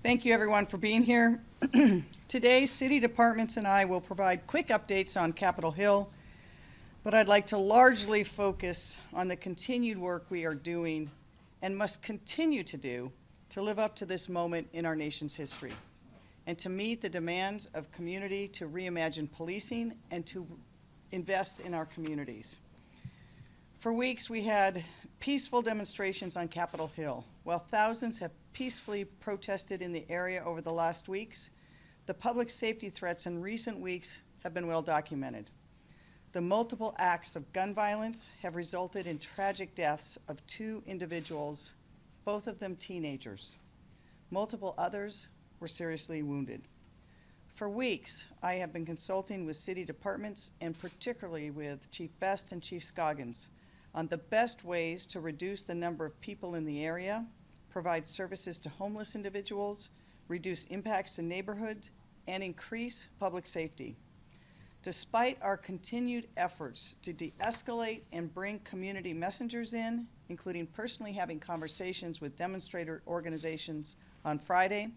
Thank you everyone for being here. Today, city departments and I will provide quick updates on Capitol Hill, but I'd like to largely focus on the continued work we are doing and must continue to do to live up to this moment in our nation's history and to meet the demands of community to reimagine policing and to invest in our communities. For weeks, we had peaceful demonstrations on Capitol Hill. While thousands have peacefully protested in the area over the last weeks, the public safety threats in recent weeks have been well documented. The multiple acts of gun violence have resulted in tragic deaths of 2 individuals, both of them teenagers. Multiple others were seriously wounded. For weeks, I have been consulting with city departments and particularly with Chief Best and Chief Scoggins on the best ways to reduce the number of people in the area, provide services to homeless individuals, reduce impacts to neighborhoods, and increase public safety. Despite our continued efforts to de-escalate and bring community messengers in, including personally having conversations with demonstrator organizations on Friday,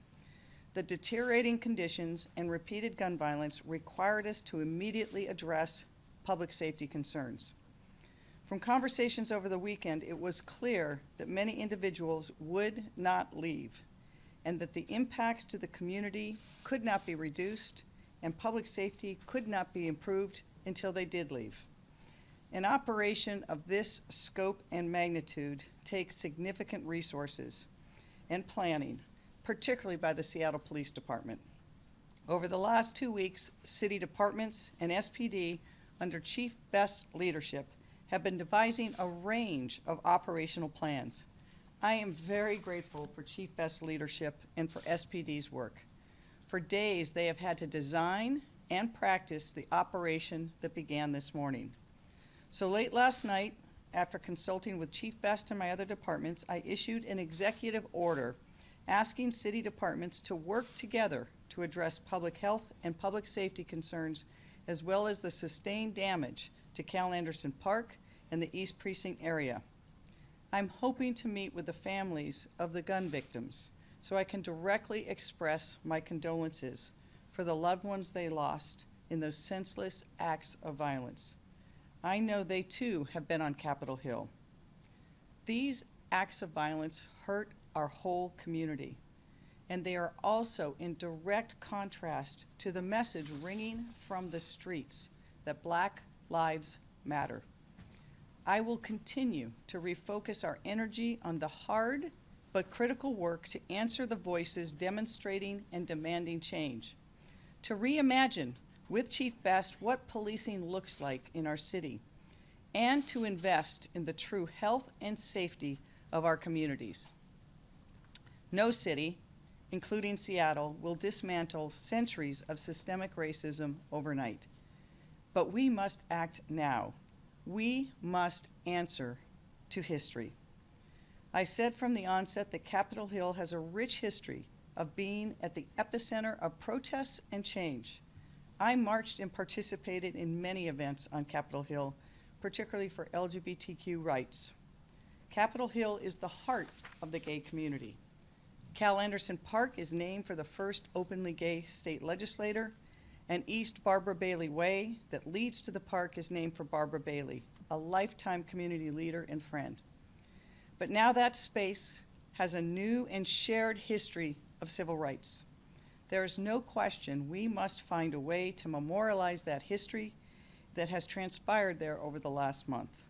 the deteriorating conditions and repeated gun violence required us to immediately address public safety concerns. From conversations over the weekend, it was clear that many individuals would not leave and that the impacts to the community could not be reduced and public safety could not be improved until they did leave. An operation of this scope and magnitude takes significant resources and planning, particularly by the Seattle Police Department. Over the last 2 weeks, city departments and SPD, under Chief Best's leadership, have been devising a range of operational plans. I am very grateful for Chief Best's leadership and for SPD's work. For days, they have had to design and practice the operation that began this morning. So late last night, after consulting with Chief Best and my other departments, I issued an executive order asking city departments to work together to address public health and public safety concerns, as well as the sustained damage to Cal Anderson Park and the East Precinct area. I'm hoping to meet with the families of the gun victims so I can directly express my condolences for the loved ones they lost in those senseless acts of violence. I know they too have been on Capitol Hill. These acts of violence hurt our whole community, and they are also in direct contrast to the message ringing from the streets that Black Lives Matter. I will continue to refocus our energy on the hard but critical work to answer the voices demonstrating and demanding change, to reimagine with Chief Best what policing looks like in our city, and to invest in the true health and safety of our communities. No city, including Seattle, will dismantle centuries of systemic racism overnight. But we must act now. We must answer to history. I said from the onset that Capitol Hill has a rich history of being at the epicenter of protests and change. I marched and participated in many events on Capitol Hill, particularly for LGBTQ rights. Capitol Hill is the heart of the gay community. Cal Anderson Park is named for the first openly gay state legislator, and East Barbara Bailey Way that leads to the park is named for Barbara Bailey, a lifetime community leader and friend. But now that space has a new and shared history of civil rights. There is no question we must find a way to memorialize that history that has transpired there over the last month.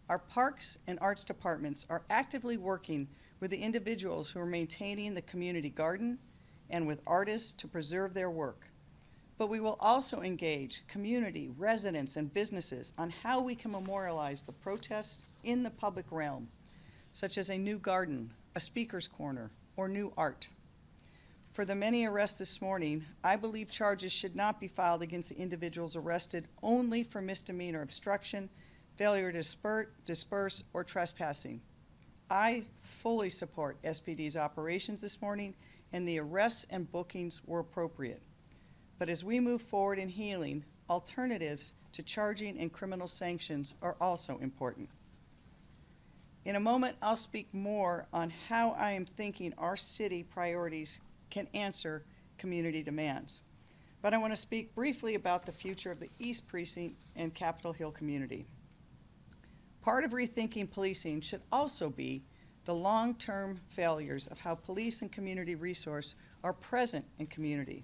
Our parks and arts departments are actively working with the individuals who are maintaining the community garden and with artists to preserve their work. But we will also engage community, residents, and businesses on how we can memorialize the protests in the public realm, such as a new garden, a speaker's corner, or new art. For the many arrests this morning, I believe charges should not be filed against the individuals arrested only for misdemeanor obstruction, failure to disperse, or trespassing. I fully support SPD's operations this morning, and the arrests and bookings were appropriate. But as we move forward in healing, alternatives to charging and criminal sanctions are also important. In a moment, I'll speak more on how I am thinking our city priorities can answer community demands. But I want to speak briefly about the future of the East Precinct and Capitol Hill community. Part of rethinking policing should also be the long-term failures of how police and community resource are present in community.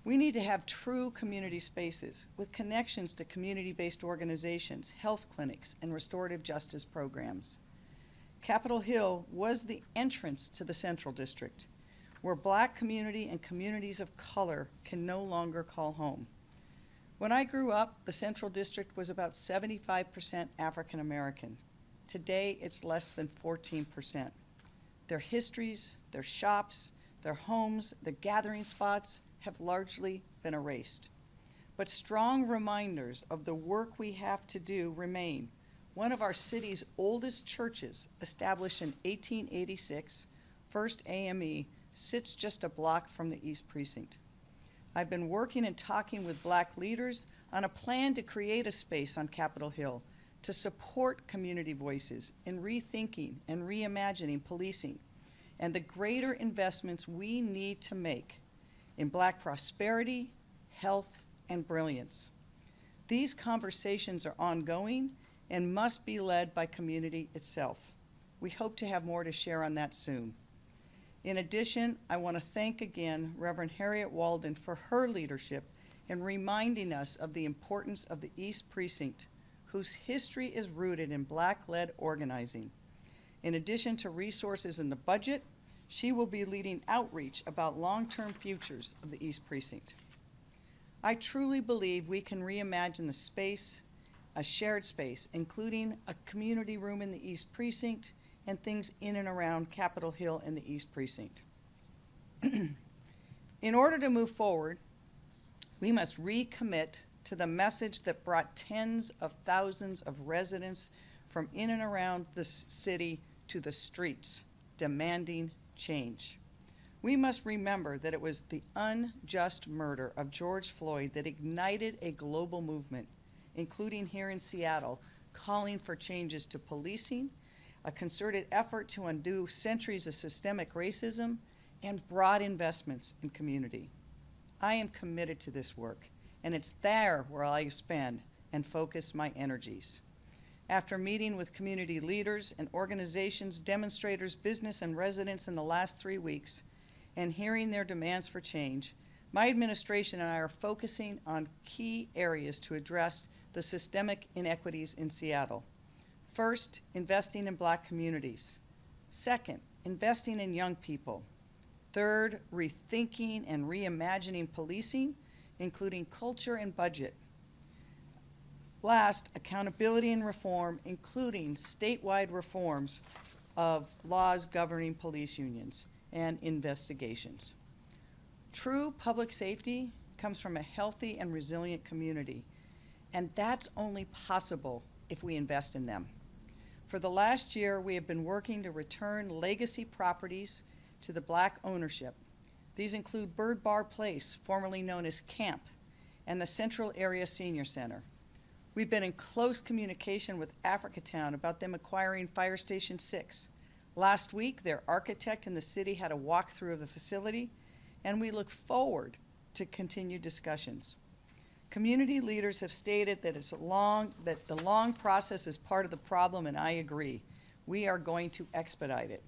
We need to have true community spaces with connections to community-based organizations, health clinics, and restorative justice programs. Capitol Hill was the entrance to the Central District, where Black community and communities of color can no longer call home. When I grew up, the Central District was about 75% African American. Today, it's less than 14%. Their histories, their shops, their homes, their gathering spots have largely been erased. But strong reminders of the work we have to do remain. One of our city's oldest churches, established in 1886, First AME, sits just a block from the East Precinct. I've been working and talking with Black leaders on a plan to create a space on Capitol Hill to support community voices in rethinking and reimagining policing and the greater investments we need to make in Black prosperity, health, and brilliance. These conversations are ongoing and must be led by community itself. We hope to have more to share on that soon. In addition, I want to thank again Reverend Harriet Walden for her leadership in reminding us of the importance of the East Precinct, whose history is rooted in Black-led organizing. In addition to resources in the budget, she will be leading outreach about long-term futures of the East Precinct. I truly believe we can reimagine the space, a shared space, including a community room in the East Precinct and things in and around Capitol Hill and the East Precinct. In order to move forward, we must recommit to the message that brought tens of thousands of residents from in and around the city to the streets, demanding change. We must remember that it was the unjust murder of George Floyd that ignited a global movement, including here in Seattle, calling for changes to policing, a concerted effort to undo centuries of systemic racism, and broad investments in community. I am committed to this work, and it's there where I spend and focus my energies. After meeting with community leaders and organizations, demonstrators, business, and residents in the last 3 weeks, and hearing their demands for change, my administration and I are focusing on key areas to address the systemic inequities in Seattle. First, investing in Black communities. Second, investing in young people. Third, rethinking and reimagining policing, including culture and budget. Last, accountability and reform, including statewide reforms of laws governing police unions and investigations. True public safety comes from a healthy and resilient community, and that's only possible if we invest in them. For the last year, we have been working to return legacy properties to the Black ownership. These include Bird Bar Place, formerly known as Camp, and the Central Area Senior Center. We've been in close communication with Africatown about them acquiring Fire Station 6. Last week, their architect in the city had a walkthrough of the facility, and we look forward to continued discussions. Community leaders have stated that the long process is part of the problem, and I agree. We are going to expedite it.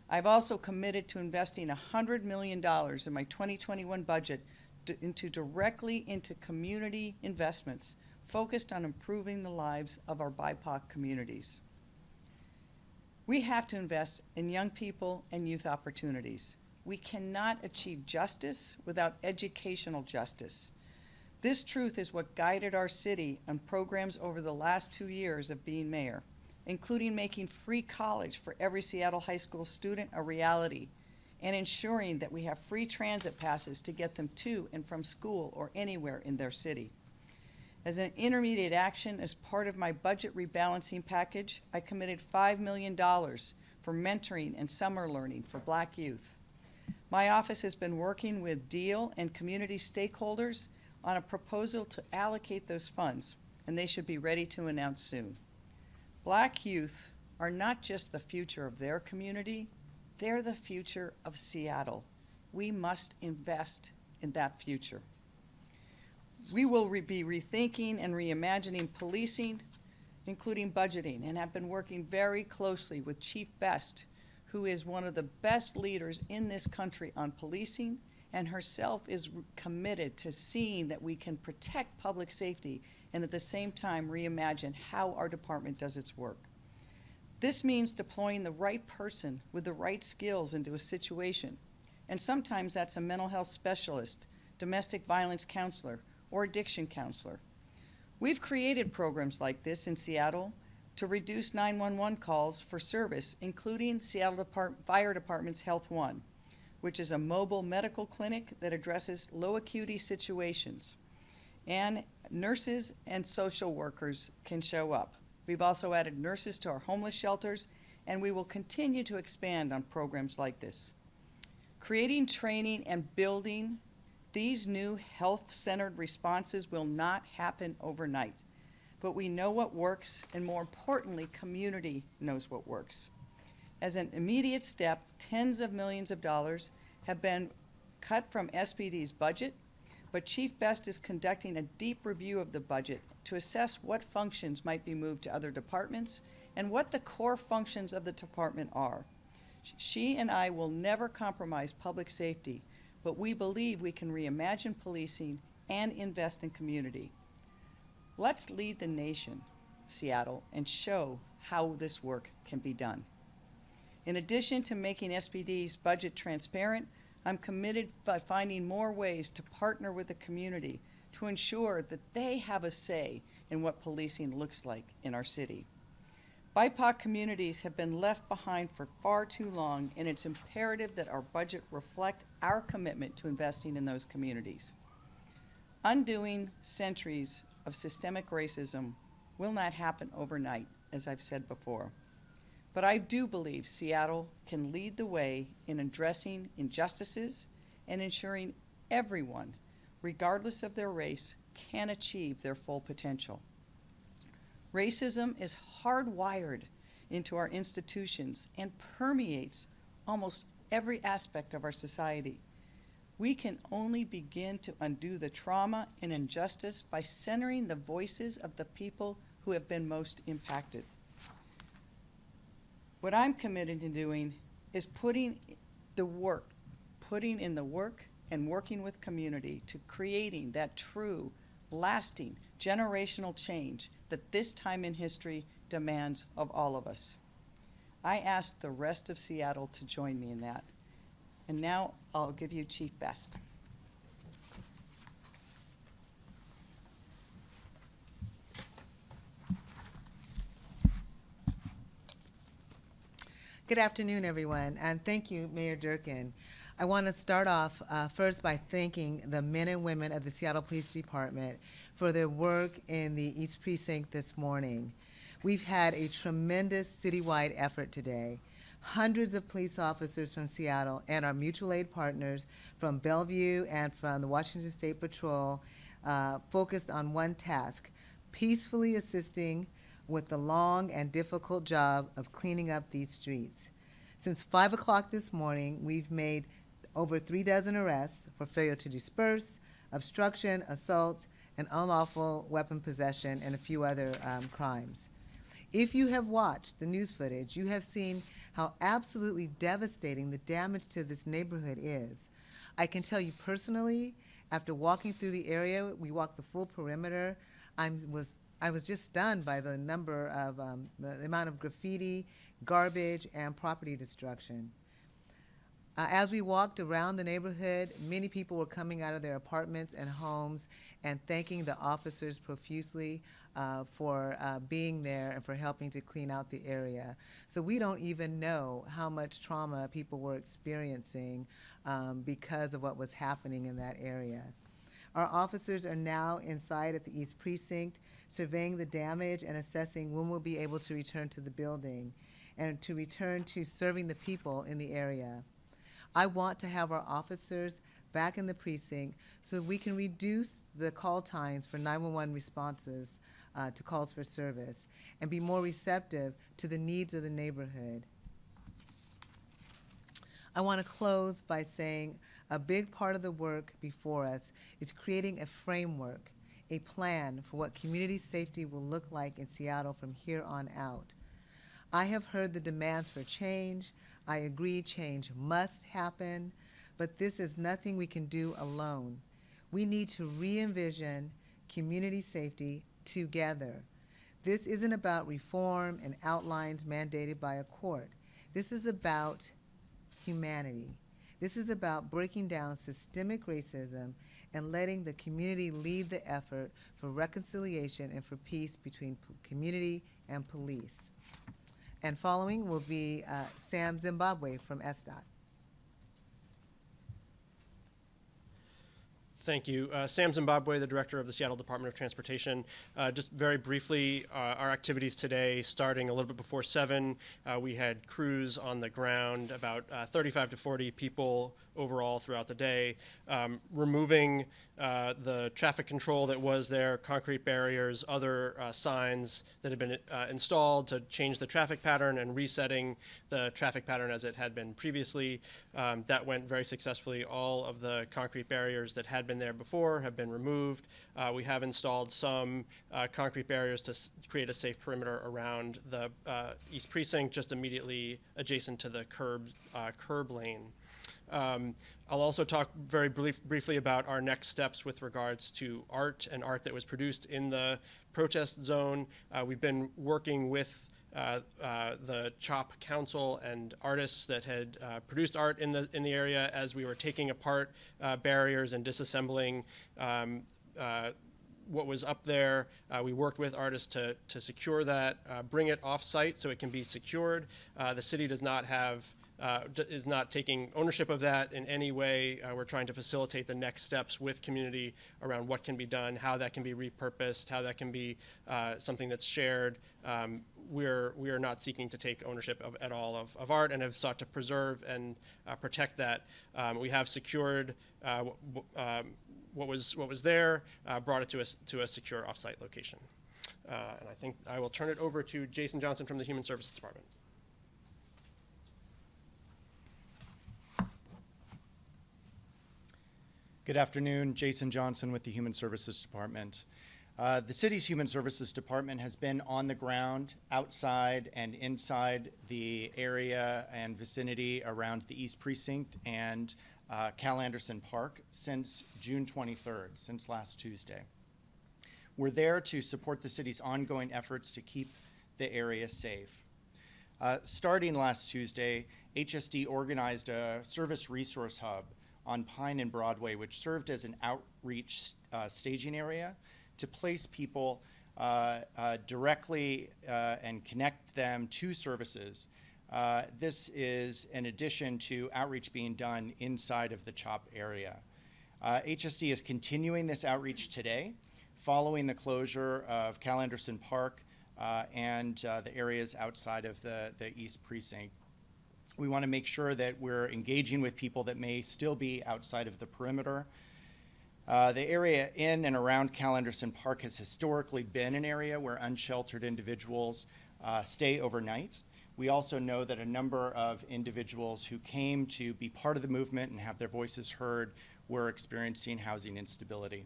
I've also committed to investing $100 million in my 2021 budget directly into community investments focused on improving the lives of our BIPOC communities. We have to invest in young people and youth opportunities. We cannot achieve justice without educational justice. This truth is what guided our city on programs over the last 2 years of being mayor, including making free college for every Seattle high school student a reality, and ensuring that we have free transit passes to get them to and from school or anywhere in their city. As an intermediate action, as part of my budget rebalancing package, I committed $5 million for mentoring and summer learning for Black youth. My office has been working with DEAL and community stakeholders on a proposal to allocate those funds, and they should be ready to announce soon. Black youth are not just the future of their community, they're the future of Seattle. we must invest in that future. We will be rethinking and reimagining policing, including budgeting, and have been working very closely with Chief Best, who is one of the best leaders in this country on policing, and herself is committed to seeing that we can protect public safety and at the same time reimagine how our department does its work. This means deploying the right person with the right skills into a situation, and sometimes that's a mental health specialist, domestic violence counselor, or addiction counselor. We've created programs like this in Seattle to reduce 911 calls for service, including Seattle Fire Department's Health One, which is a mobile medical clinic that addresses low acuity situations. And nurses and social workers can show up. We've also added nurses to our homeless shelters, and we will continue to expand on programs like this. Creating, training, and building these new health-centered responses will not happen overnight, but we know what works, and more importantly, community knows what works. As an immediate step, tens of millions of dollars have been cut from SPD's budget, but Chief Best is conducting a deep review of the budget to assess what functions might be moved to other departments and what the core functions of the department are. She and I will never compromise public safety, but we believe we can reimagine policing and invest in community. Let's lead the nation, Seattle, and show how this work can be done. In addition to making SPD's budget transparent, I'm committed by finding more ways to partner with the community to ensure that they have a say in what policing looks like in our city. BIPOC communities have been left behind for far too long, and it's imperative that our budget reflect our commitment to investing in those communities. Undoing centuries of systemic racism will not happen overnight, as I've said before. But I do believe Seattle can lead the way in addressing injustices and ensuring everyone, regardless of their race, can achieve their full potential. Racism is hardwired into our institutions and permeates almost every aspect of our society. We can only begin to undo the trauma and injustice by centering the voices of the people who have been most impacted. What I'm committed to doing is putting in the work and working with community to creating that true, lasting, generational change that this time in history demands of all of us. I ask the rest of Seattle to join me in that. And now I'll give you Chief Best. Good afternoon, everyone, and thank you, Mayor Durkan. I want to start off first by thanking the men and women of the Seattle Police Department for their work in the East Precinct this morning. We've had a tremendous citywide effort today. Hundreds of police officers from Seattle and our mutual aid partners from Bellevue and from the Washington State Patrol focused on one task: peacefully assisting with the long and difficult job of cleaning up these streets. Since 5 o'clock this morning, we've made over 36 arrests for failure to disperse, obstruction, assault, and unlawful weapon possession, and a few other crimes. If you have watched the news footage, you have seen how absolutely devastating the damage to this neighborhood is. I can tell you personally, after walking through the area, we walked the full perimeter, I was just stunned by the number of, the amount of graffiti, garbage, and property destruction. As we walked around the neighborhood, many people were coming out of their apartments and homes and thanking the officers profusely for being there and for helping to clean out the area. So we don't even know how much trauma people were experiencing because of what was happening in that area. Our officers are now inside at the East Precinct, surveying the damage and assessing when we'll be able to return to the building and to return to serving the people in the area. I want to have our officers back in the precinct so we can reduce the call times for 911 responses to calls for service and be more receptive to the needs of the neighborhood. I want to close by saying A big part of the work before us is creating a framework, a plan for what community safety will look like in Seattle from here on out. I have heard the demands for change. I agree change must happen, but this is nothing we can do alone. We need to re-envision community safety together. This isn't about reform and outlines mandated by a court. This is about humanity. This is about breaking down systemic racism and letting the community lead the effort for reconciliation and for peace between community and police. And following will be Sam Zimbabwe from SDOT. Thank you. Sam Zimbabwe, the Director of the Seattle Department of Transportation. Just very briefly, our activities today, starting a little bit before 7, we had crews on the ground, about 35 to 40 people overall throughout the day, removing the traffic control that was there, concrete barriers, other signs that had been installed to change the traffic pattern and resetting the traffic pattern as it had been previously. That went very successfully. All of the concrete barriers that had been there before have been removed. We have installed some concrete barriers to create a safe perimeter around the East Precinct, just immediately adjacent to the curb lane. I'll also talk very briefly about our next steps with regards to art and art that was produced in the protest zone. We've been working with the CHOP Council and artists that had produced art in the area as we were taking apart barriers and disassembling what was up there. We worked with artists to secure that, bring it off-site so it can be secured. The city does not have is not taking ownership of that in any way. We're trying to facilitate the next steps with community around what can be done, how that can be repurposed, how that can be something that's shared. We are not seeking to take ownership at all of art and have sought to preserve and protect that. We have secured what was there, brought it to a secure offsite location. And I think I will turn it over to Jason Johnson from the Human Services Department. Good afternoon, Jason Johnson with the Human Services Department. The city's Human Services Department has been on the ground, outside and inside the area and vicinity around the East Precinct and Cal Anderson Park since June 23rd, since last Tuesday. We're there to support the city's ongoing efforts to keep the area safe. Starting last Tuesday, HSD organized a service resource hub on Pine and Broadway, which served as an outreach staging area to place people directly and connect them to services. This is in addition to outreach being done inside of the CHOP area. HSD is continuing this outreach today, following the closure of Cal Anderson Park and the areas outside of the East Precinct. We want to make sure that we're engaging with people that may still be outside of the perimeter. The area in and around Cal Anderson Park has historically been an area where unsheltered individuals stay overnight. We also know that a number of individuals who came to be part of the movement and have their voices heard were experiencing housing instability.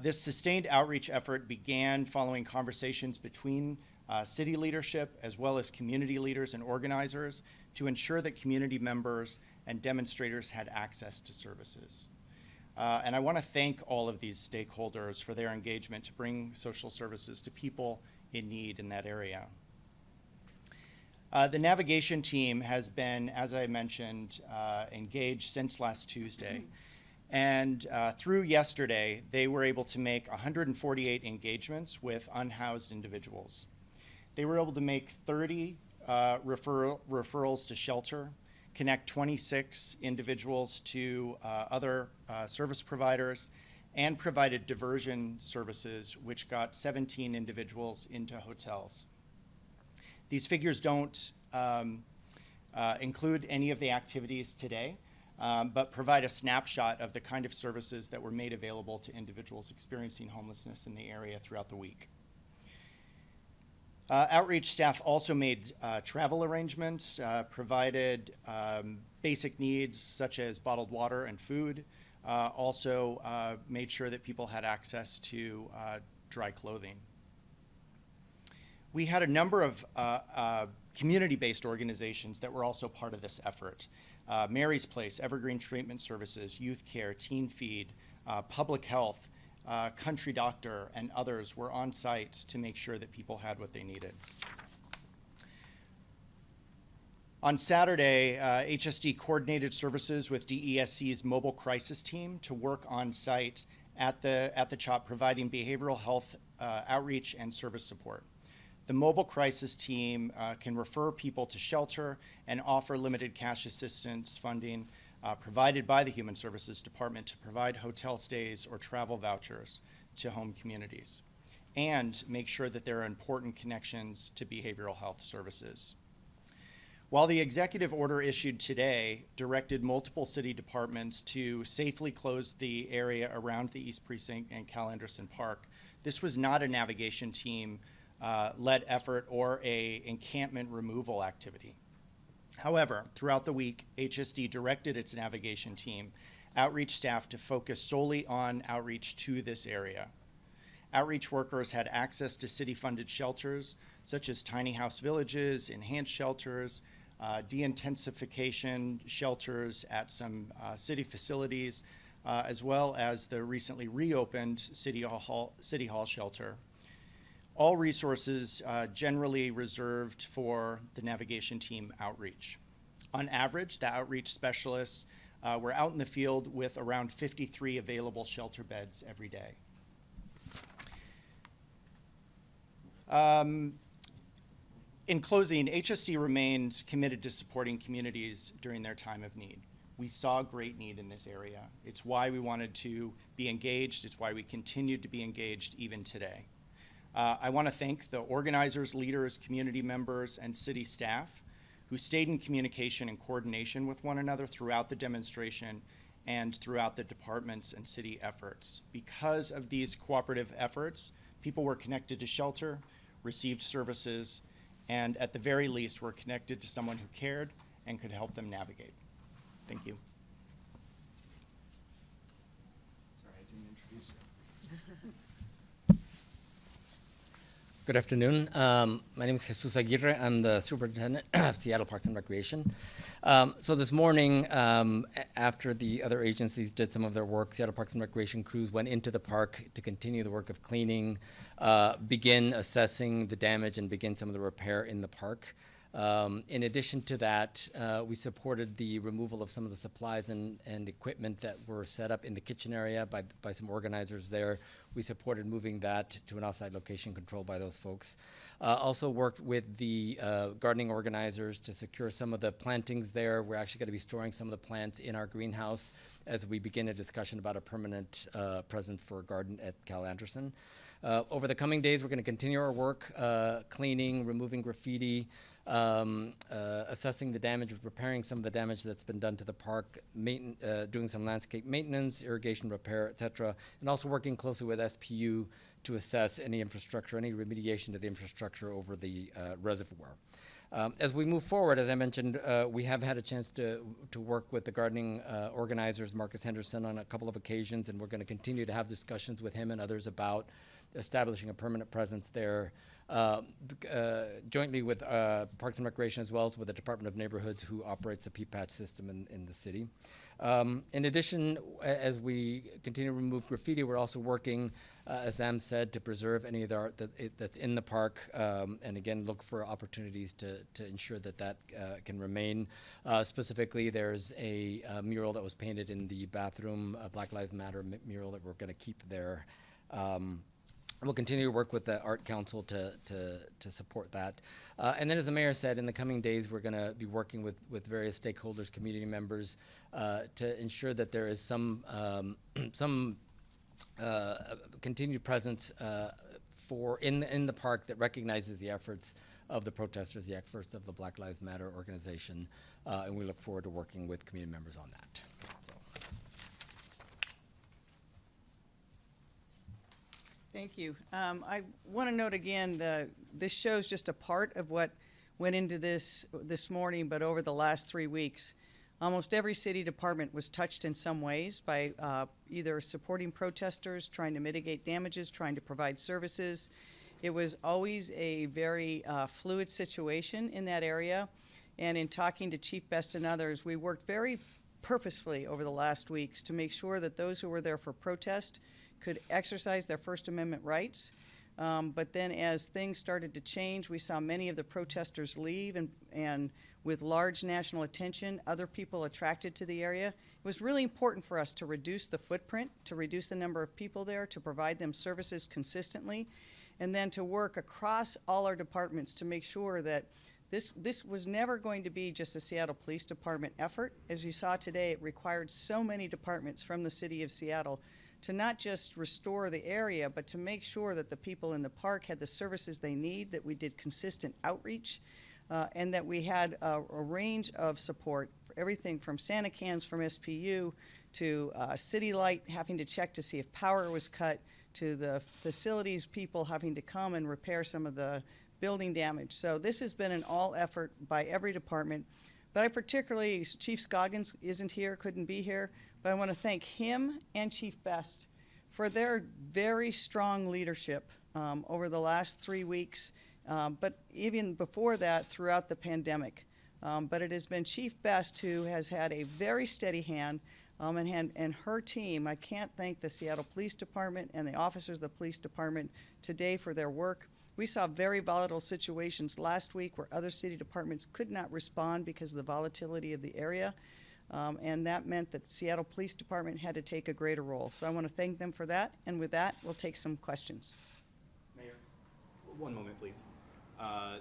This sustained outreach effort began following conversations between city leadership as well as community leaders and organizers to ensure that community members and demonstrators had access to services. And I want to thank all of these stakeholders for their engagement to bring social services to people in need in that area. The navigation team has been, as I mentioned, engaged since last Tuesday. And through yesterday, they were able to make 148 engagements with unhoused individuals. They were able to make 30 referrals to shelter, connect 26 individuals to other service providers, and provided diversion services, which got 17 individuals into hotels. These figures don't include any of the activities today, but provide a snapshot of the kind of services that were made available to individuals experiencing homelessness in the area throughout the week. Outreach staff also made travel arrangements, provided basic needs such as bottled water and food, also made sure that people had access to dry clothing. We had a number of community-based organizations that were also part of this effort. Mary's Place, Evergreen Treatment Services, Youth Care, Teen Feed, Public Health, Country Doctor, and others were on site to make sure that people had what they needed. On Saturday, HSD coordinated services with DESC's mobile crisis team to work on site at the CHOP, providing behavioral health outreach and service support. The mobile crisis team can refer people to shelter and offer limited cash assistance funding provided by the Human Services Department to provide hotel stays or travel vouchers to home communities, and make sure that there are important connections to behavioral health services. While the executive order issued today directed multiple city departments to safely close the area around the East Precinct and Cal Anderson Park, this was not a navigation team led effort or a encampment removal activity. However, throughout the week, HSD directed its navigation team, outreach staff, to focus solely on outreach to this area. Outreach workers had access to city-funded shelters, such as tiny house villages, enhanced shelters, de-intensification shelters at some city facilities, as well as the recently reopened City Hall shelter. All resources generally reserved for the navigation team outreach. On average, the outreach specialists were out in the field with around 53 available shelter beds every day. In closing, HSD remains committed to supporting communities during their time of need. We saw great need in this area. It's why we wanted to be engaged. It's why we continued to be engaged even today. I want to thank the organizers, leaders, community members, and city staff who stayed in communication and coordination with one another throughout the demonstration and throughout the departments and city efforts. Because of these cooperative efforts, people were connected to shelter, received services, and at the very least were connected to someone who cared and could help them navigate. Thank you. Sorry, I didn't introduce you. Good afternoon. My name is Jesús Aguirre. I'm the superintendent of Seattle Parks and Recreation. So this morning, after the other agencies did some of their work, Seattle Parks and Recreation crews went into the park to continue the work of cleaning, begin assessing the damage, and begin some of the repair in the park. In addition to that, we supported the removal of some of the supplies and equipment that were set up in the kitchen area by some organizers there. We supported moving that to an offsite location controlled by those folks. Also worked with the gardening organizers to secure some of the plantings there. We're actually going to be storing some of the plants in our greenhouse as we begin a discussion about a permanent presence for a garden at Cal Anderson. Over the coming days, we're going to continue our work, cleaning, removing graffiti, assessing the damage, repairing some of the damage that's been done to the park, doing some landscape maintenance, irrigation repair, et cetera, and also working closely with SPU to assess any infrastructure, any remediation to the infrastructure over the reservoir. As we move forward, as I mentioned, we have had a chance to work with the gardening organizers, Marcus Henderson, on a couple of occasions, and we're going to continue to have discussions with him and others about establishing a permanent presence there, jointly with Parks and Recreation, as well as with the Department of Neighborhoods, who operates the P-patch system in the city. In addition, as we continue to remove graffiti, we're also working, as Sam said, to preserve any of the art that's in the park, and again, look for opportunities to ensure that can remain. Specifically, there's a mural that was painted in the bathroom, a Black Lives Matter mural that we're going to keep there. We'll continue to work with the Art Council to support that. And then, as the mayor said, in the coming days, we're going to be working with various stakeholders, community members, to ensure that there is some continued presence in the park that recognizes the efforts of the protesters, the efforts of the Black Lives Matter organization, and we look forward to working with community members on that. Thank you. I want to note again, this shows just a part of what went into this morning, but over the last 3 weeks, almost every city department was touched in some ways by either supporting protesters, trying to mitigate damages, trying to provide services. It was always a very fluid situation in that area. And in talking to Chief Best and others, we worked very purposefully over the last weeks to make sure that those who were there for protest could exercise their First Amendment rights. But then as things started to change, we saw many of the protesters leave, and with large national attention, other people attracted to the area. It was really important for us to reduce the footprint, to reduce the number of people there, to provide them services consistently, and then to work across all our departments to make sure that this was never going to be just a Seattle Police Department effort. As you saw today, it required so many departments from the city of Seattle to not just restore the area, but to make sure that the people in the park had the services they need, that we did consistent outreach, and that we had a range of support for everything from Santa cans from SPU to City Light having to check to see if power was cut, to the facilities people having to come and repair some of the building damage. So this has been an all effort by every department. But I particularly, Chief Scoggins isn't here, couldn't be here, but I want to thank him and Chief Best for their very strong leadership over the last 3 weeks, but even before that, throughout the pandemic. But it has been Chief Best who has had a very steady hand, and her team. I can't thank the Seattle Police Department and the officers of the police department today for their work. We saw very volatile situations last week where other city departments could not respond because of the volatility of the area, and that meant that the Seattle Police Department had to take a greater role. So I want to thank them for that, and with that, we'll take some questions. Mayor, one moment, please.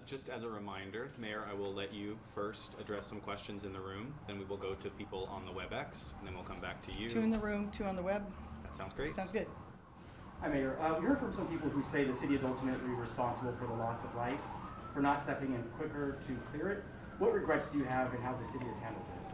Just as a reminder, Mayor, I will let you first address some questions in the room, then we will go to people on the WebEx, and then we'll come back to you. 2 in the room, 2 on the web. That sounds great. Sounds good. Hi, Mayor. We heard from some people who say the city is ultimately responsible for the loss of life, for not stepping in quicker to clear it. What regrets do you have in how the city has handled this?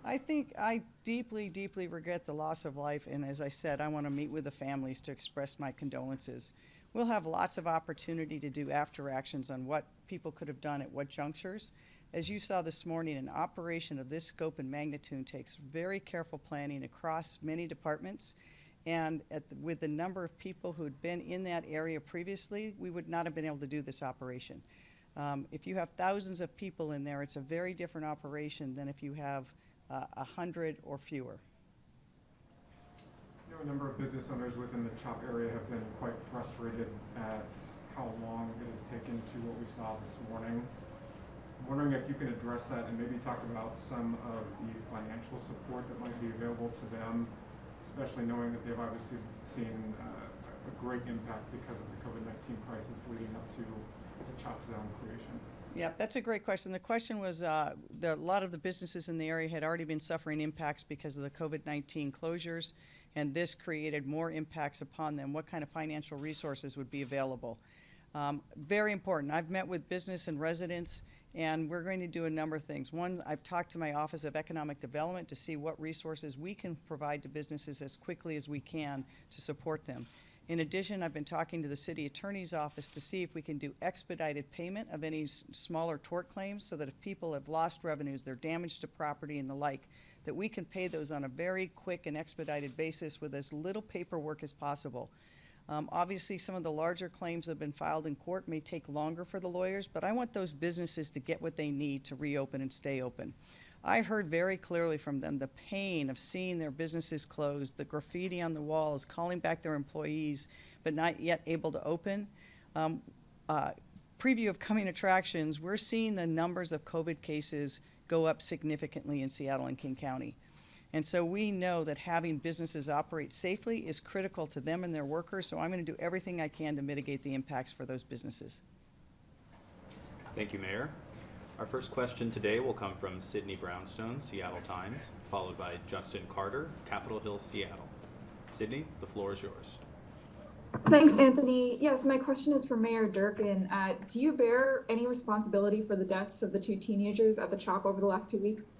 I think I deeply, deeply regret the loss of life, and as I said, I want to meet with the families to express my condolences. We'll have lots of opportunity to do after actions on what people could have done at what junctures. As you saw this morning, an operation of this scope and magnitude takes very careful planning across many departments. And with the number of people who had been in that area previously, we would not have been able to do this operation. If you have thousands of people in there, it's a very different operation than if you have 100 or fewer. You know, a number of business owners within the CHOP area have been quite frustrated at how long it has taken to what we saw this morning. I'm wondering if you can address that and maybe talk about some of the financial support that might be available to them, especially knowing that they've obviously seen a great impact because of the COVID-19 crisis leading up to the CHOP zone creation. Yeah, that's a great question. The question was a lot of the businesses in the area had already been suffering impacts because of the COVID-19 closures, and this created more impacts upon them. What kind of financial resources would be available? Very important. I've met with business and residents, and we're going to do a number of things. One, I've talked to my Office of Economic Development to see what resources we can provide to businesses as quickly as we can to support them. In addition, I've been talking to the City Attorney's Office to see if we can do expedited payment of any smaller tort claims so that if people have lost revenues, they're damaged to property and the like, that we can pay those on a very quick and expedited basis with as little paperwork as possible. Obviously, some of the larger claims that have been filed in court may take longer for the lawyers, but I want those businesses to get what they need to reopen and stay open. I heard very clearly from them the pain of seeing their businesses closed, the graffiti on the walls, calling back their employees, but not yet able to open. Preview of coming attractions, we're seeing the numbers of COVID cases go up significantly in Seattle and King County. And so we know that having businesses operate safely is critical to them and their workers, so I'm going to do everything I can to mitigate the impacts for those businesses. Thank you, Mayor. Our first question today will come from Sydney Brownstone, Seattle Times, followed by Justin Carter, Capitol Hill, Seattle. Sydney, the floor is yours. Thanks, Anthony. Yes, my question is for Mayor Durkan. Do you bear any responsibility for the deaths of the 2 teenagers at the CHOP over the last 2 weeks?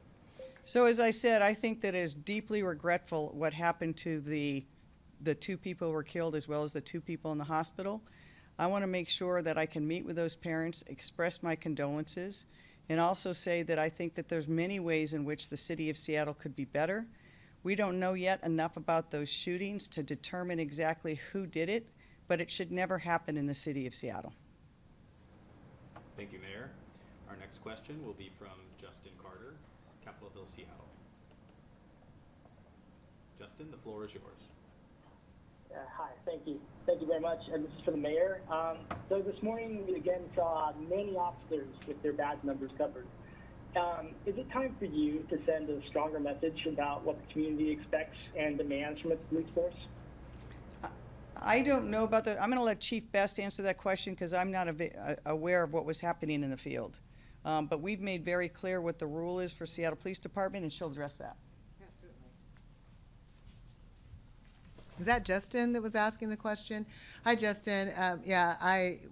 So as I said, I think that it is deeply regretful what happened to the the two people who were killed as well as the two people in the hospital. I want to make sure that I can meet with those parents, express my condolences, and also say that I think that there's many ways in which the city of Seattle could be better. We don't know yet enough about those shootings to determine exactly who did it, but it should never happen in the city of Seattle. Thank you, Mayor. Our next question will be from Justin Carter, Capitol Hill, Seattle. Justin, the floor is yours. Hi, thank you. Thank you very much. And this is for the mayor. So this morning we again saw many officers with their badge numbers covered. Is it time for you to send a stronger message about what the community expects and demands from its police force? I don't know about I'm going to let Chief Best answer that question because I'm not aware of what was happening in the field. But we've made very clear what the rule is for Seattle Police Department, and she'll address that. Yeah, certainly. Is that Justin that was asking the question? Hi, Justin.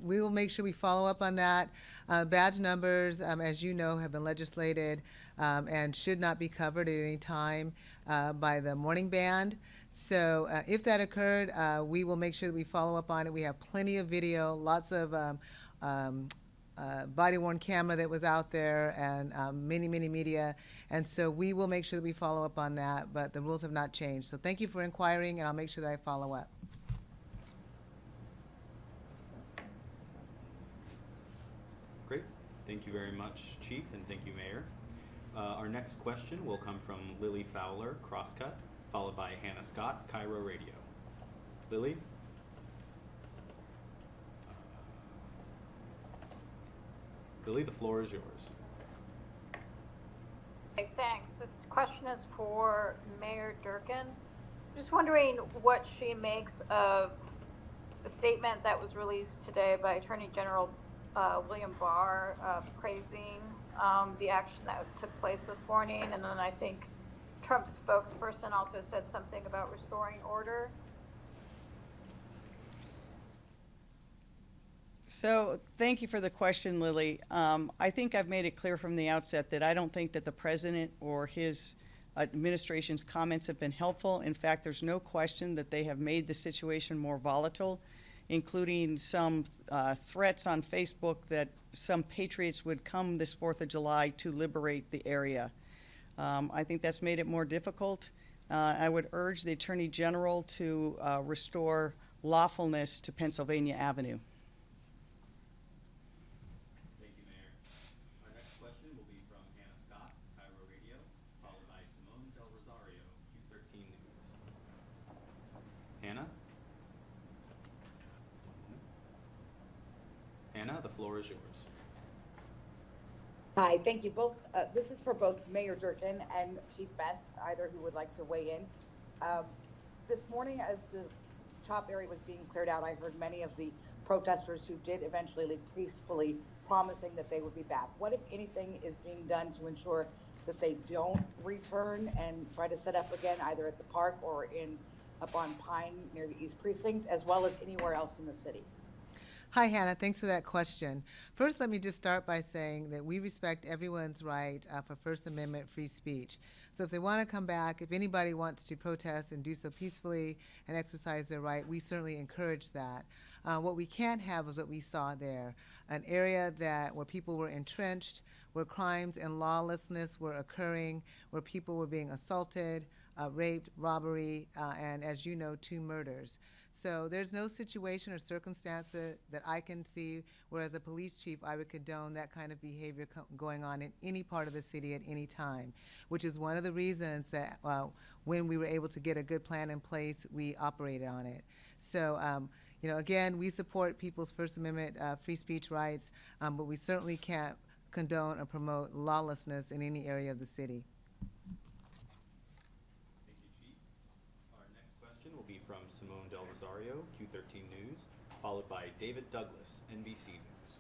We will make sure we follow up on that. Badge numbers, as you know, have been legislated and should not be covered at any time by the morning band. So if that occurred, we will make sure that we follow up on it. We have plenty of video, lots of body-worn camera that was out there, and many media. And so we will make sure that we follow up on that, but the rules have not changed. So thank you for inquiring, and I'll make sure that I follow up. Great. Thank you very much, Chief, and thank you, Mayor. Our next question will come from Lily Fowler, Crosscut, followed by Hannah Scott, Cairo Radio. Lily? Lily, the floor is yours. Okay, thanks. This question is for Mayor Durkan. Just wondering what she makes of the statement that was released today by Attorney General William Barr praising the action that took place this morning. And then I think Trump's spokesperson also said something about restoring order. So thank you for the question, Lily. I think I've made it clear from the outset that I don't think that the president or his administration's comments have been helpful. In fact, there's no question that they have made the situation more volatile, including some threats on Facebook that some patriots would come this 4th of July to liberate the area. I think that's made it more difficult. I would urge the Attorney General to restore lawfulness to Pennsylvania Avenue. Thank you, Mayor. Our next question will be from Hannah Scott, Cairo Radio, followed by Simone Del Rosario, Q13 News. Hannah? Hannah, the floor is yours. Hi, thank you both. This is for both Mayor Durkan and Chief Best, either who would like to weigh in. This morning, as the CHOP area was being cleared out, I heard many of the protesters who did eventually leave peacefully promising that they would be back. What, if anything, is being done to ensure that they don't return and try to set up again, either at the park or up on Pine near the East Precinct, as well as anywhere else in the city? Hi, Hannah. Thanks for that question. First, let me just start by saying that we respect everyone's right for First Amendment free speech. So if they want to come back, if anybody wants to protest and do so peacefully and exercise their right, we certainly encourage that. What we can't have is what we saw there, an area where people were entrenched, where crimes and lawlessness were occurring, where people were being assaulted, raped, robbery, and as you know, 2 murders. So there's no situation or circumstance that I can see where as a police chief I would condone that kind of behavior going on in any part of the city at any time, which is one of the reasons that when we were able to get a good plan in place, we operated on it. So, again, we support people's First Amendment free speech rights, but we certainly can't condone or promote lawlessness in any area of the city. Thank you, Chief. Our next question will be from Simone Del Rosario, Q13 News, followed by David Douglas, NBC News.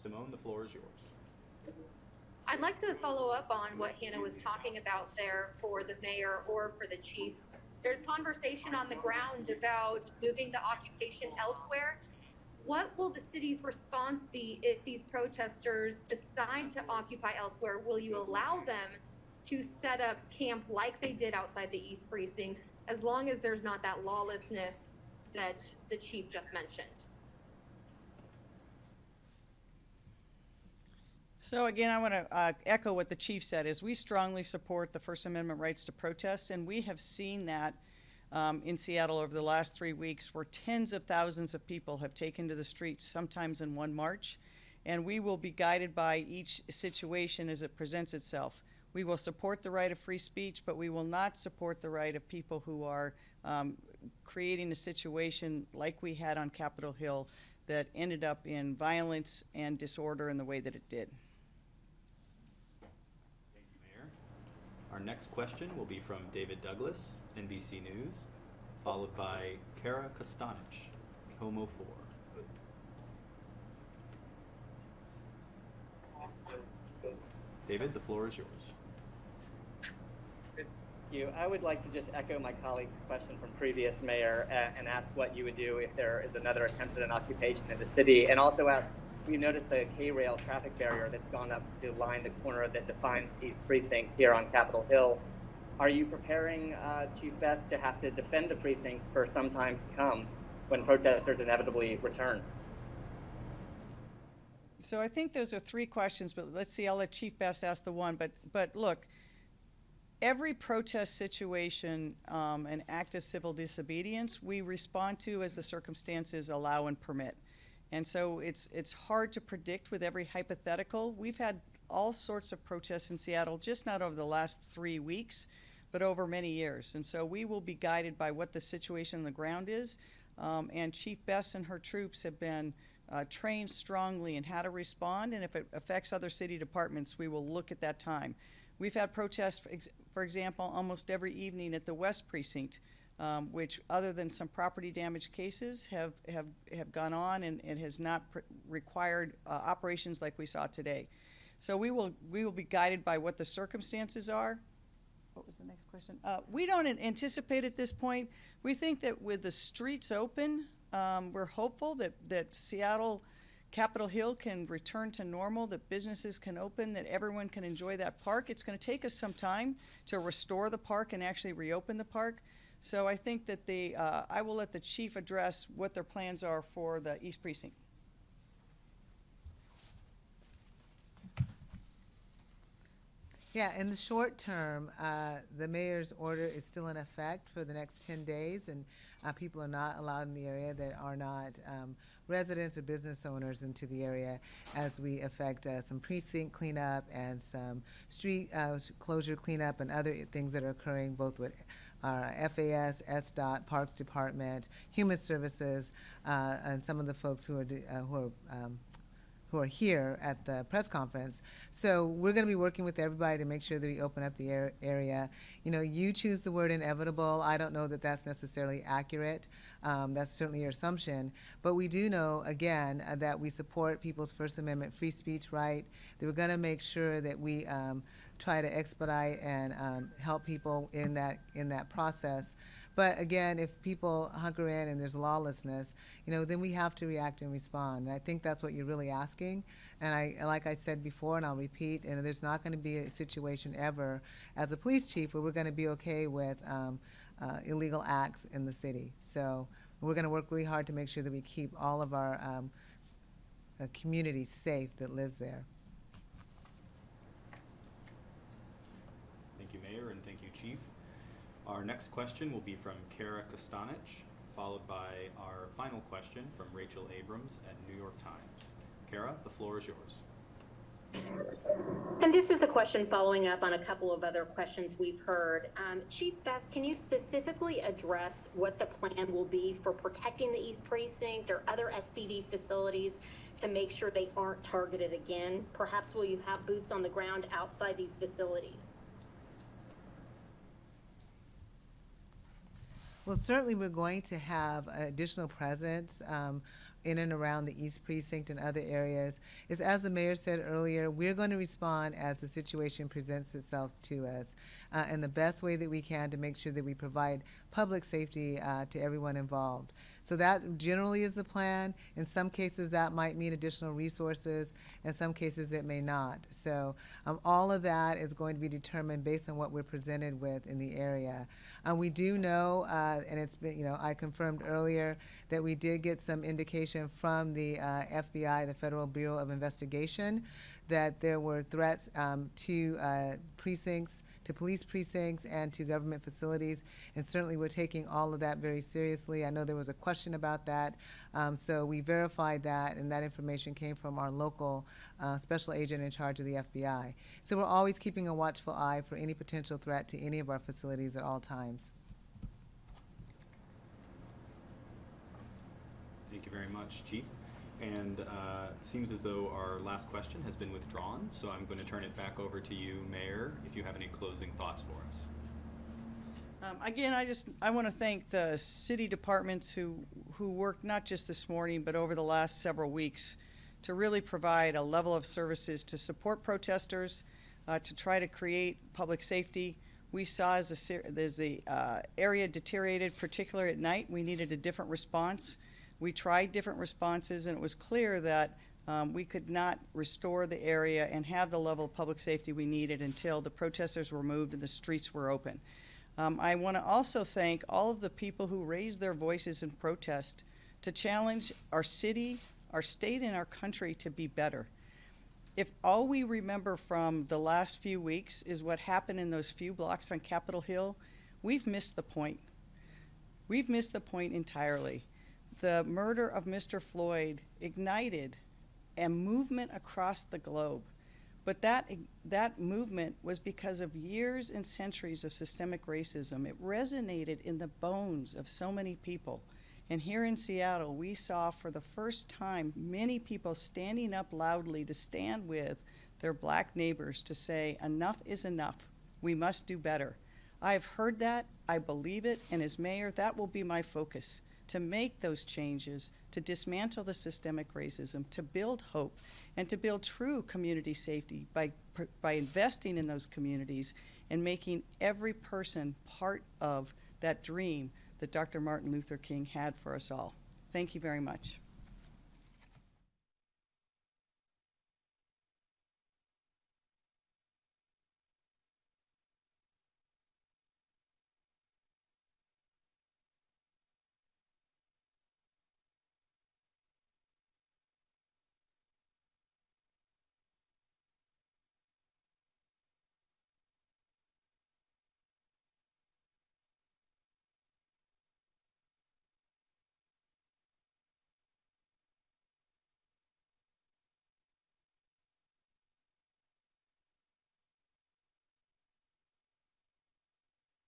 Simone, the floor is yours. I'd like to follow up on what Hannah was talking about there for the mayor or for the chief. There's conversation on the ground about moving the occupation elsewhere. What will the city's response be if these protesters decide to occupy elsewhere? Will you allow them to set up camp like they did outside the East Precinct as long as there's not that lawlessness that the chief just mentioned. So again, I want to echo what the chief said, is we strongly support the First Amendment rights to protest, and we have seen that in Seattle over the last 3 weeks, where tens of thousands of people have taken to the streets, sometimes in one march, and we will be guided by each situation as it presents itself. We will support the right of free speech, but we will not support the right of people who are creating a situation like we had on Capitol Hill that ended up in violence and disorder in the way that it did. Thank you, Mayor. Our next question will be from David Douglas, NBC News, followed by Kara Kostanich, Homo 4. David, the floor is yours. Thank you. I would like to just echo my colleague's question from previous mayor and ask what you would do if there is another attempt at an occupation in the city, and also ask, we noticed the K-rail traffic barrier that's gone up to line the corner that defines East Precinct here on Capitol Hill. Are you preparing Chief Best to have to defend the precinct for some time to come when protesters inevitably return? So I think those are three questions, but let's see, I'll let Chief Best ask the one. But look, every protest situation, an act of civil disobedience, we respond to as the circumstances allow and permit. And so it's hard to predict with every hypothetical. We've had all sorts of protests in Seattle, just not over the last 3 weeks, but over many years. And so we will be guided by what the situation on the ground is. And Chief Best and her troops have been trained strongly in how to respond, and if it affects other city departments, we will look at that time. We've had protests, for example, almost every evening at the West Precinct, which, other than some property damage cases, have gone on and has not required operations like we saw today. So we will be guided by what the circumstances are. What was the next question? We don't anticipate at this point. We think that with the streets open, we're hopeful that Seattle, Capitol Hill can return to normal, that businesses can open, that everyone can enjoy that park. It's going to take us some time to restore the park and actually reopen the park. So I think that I will let the chief address what their plans are for the East Precinct. Yeah, in the short term, the mayor's order is still in effect for the next 10 days, and people are not allowed in the area that are not residents or business owners into the area, as we effect some precinct cleanup and some street closure cleanup and other things that are occurring both with our FAS, SDOT, Parks Department, Human Services, and some of the folks who are here at the press conference. So we're going to be working with everybody to make sure that we open up the area. You know, you choose the word inevitable. I don't know that that's necessarily accurate. That's certainly your assumption. But we do know, again, that we support people's First Amendment free speech right, that we're going to make sure that we try to expedite and help people in that process. But again, if people hunker in and there's lawlessness, you know, then we have to react and respond. And I think that's what you're really asking. And like I said before, and I'll repeat, and there's not going to be a situation ever as a police chief where we're going to be okay with illegal acts in the city. So we're going to work really hard to make sure that we keep all of our community safe that lives there. Thank you, Mayor, and thank you, Chief. Our next question will be from Kara Kostanich, followed by our final question from Rachel Abrams at New York Times. Kara, the floor is yours. And this is a question following up on a couple of other questions we've heard. Chief Best, can you specifically address what the plan will be for protecting the East Precinct or other SPD facilities to make sure they aren't targeted again? Perhaps will you have boots on the ground outside these facilities? Well, certainly we're going to have additional presence in and around the East Precinct and other areas. Is, as the mayor said earlier, we're going to respond as the situation presents itself to us in the best way that we can to make sure that we provide public safety to everyone involved. So that generally is the plan. In some cases, that might mean additional resources. In some cases, it may not. So all of that is going to be determined based on what we're presented with in the area. We do know, and it's been, I confirmed earlier that we did get some indication from the FBI, the Federal Bureau of Investigation, that there were threats to precincts, to police precincts, and to government facilities, and certainly we're taking all of that very seriously. I know there was a question about that, so we verified that, and that information came from our local special agent in charge of the FBI. So we're always keeping a watchful eye for any potential threat to any of our facilities at all times. Thank you very much, Chief. And it seems as though our last question has been withdrawn, so I'm going to turn it back over to you, Mayor, if you have any closing thoughts for us. Again, I want to thank the city departments who worked not just this morning, but over the last several weeks to really provide a level of services to support protesters, to try to create public safety. We saw as the area deteriorated, particularly at night, we needed a different response. We tried different responses, and it was clear that we could not restore the area and have the level of public safety we needed until the protesters were moved and the streets were open. I want to also thank all of the people who raised their voices in protest to challenge our city, our state, and our country to be better. If all we remember from the last few weeks is what happened in those few blocks on Capitol Hill, we've missed the point. We've missed the point entirely. The murder of Mr. Floyd ignited a movement across the globe. But that movement was because of years and centuries of systemic racism. It resonated in the bones of so many people. And here in Seattle, we saw for the first time many people standing up loudly to stand with their black neighbors to say, enough is enough. We must do better. I've heard that, I believe it, and as mayor, that will be my focus, to make those changes, to dismantle the systemic racism, to build hope, and to build true community safety by investing in those communities and making every person part of that dream that Dr. Martin Luther King had for us all. Thank you very much.